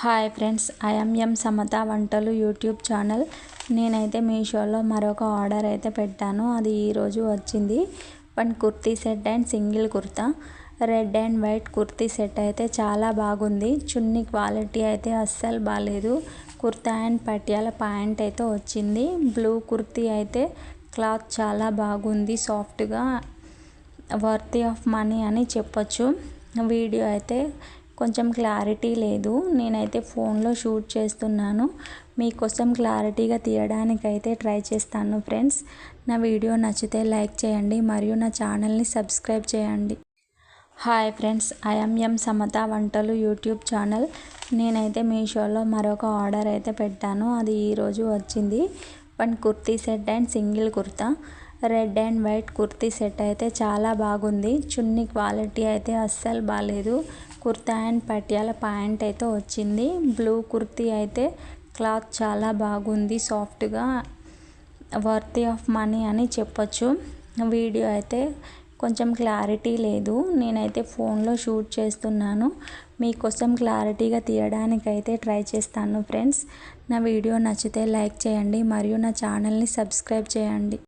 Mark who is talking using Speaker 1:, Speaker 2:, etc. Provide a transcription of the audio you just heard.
Speaker 1: Hi friends, I'm Samata వంటలు YouTube channel. నేనైతే మీషోలో మరొక ఆర్డర్ అయితే పెట్టాను. అది ఈరోజు వచ్చింది. One kurti set and single kurta, red and white kurti set అయితే చాలా బాగుంది. చున్నీ క్వాలిటీ అయితే అస్సలు బాగాలేదు. కుర్తా అండ్ పటియాల ప్యాంట్ అయితే వచ్చింది. బ్లూ కుర్తీ అయితే క్లాత్ చాలా బాగుంది, సాఫ్ట్గా, వర్తీ ఆఫ్ మనీ అని చెప్పొచ్చు. వీడియో అయితే కొంచెం క్లారిటీ లేదు. నేనైతే ఫోన్లో షూట్ చేస్తున్నాను. మీకోసం క్లారిటీగా తీయడానికైతే ట్రై చేస్తాను ఫ్రెండ్స్. నా వీడియో నచ్చితే లైక్ చేయండి మరియు నా ఛానల్ని సబ్స్క్రైబ్ చేయండి. హాయ్ ఫ్రెండ్స్, ఐఎమ్ సమత వంటలు యూట్యూబ్ ఛానల్. నేనైతే మీషోలో మరొక ఆర్డర్ అయితే పెట్టాను. అది ఈరోజు వచ్చింది. One kurti set and single kurta, red and white kurti set అయితే చాలా బాగుంది. చున్నీ క్వాలిటీ అయితే అస్సలు బాగాలేదు. కుర్తా అండ్ పటియాల ప్యాంట్ అయితే వచ్చింది. బ్లూ కుర్తీ అయితే క్లాత్ చాలా బాగుంది, సాఫ్ట్గా, వర్తీ ఆఫ్ మనీ అని చెప్పొచ్చు. వీడియో అయితే కొంచెం క్లారిటీ లేదు. నేనైతే ఫోన్లో షూట్ చేస్తున్నాను. మీకోసం క్లారిటీగా తీయడానికైతే ట్రై చేస్తాను ఫ్రెండ్స్. నా వీడియో నచ్చితే లైక్ చేయండి మరియు నా ఛానల్ని సబ్స్క్రైబ్ చేయండి.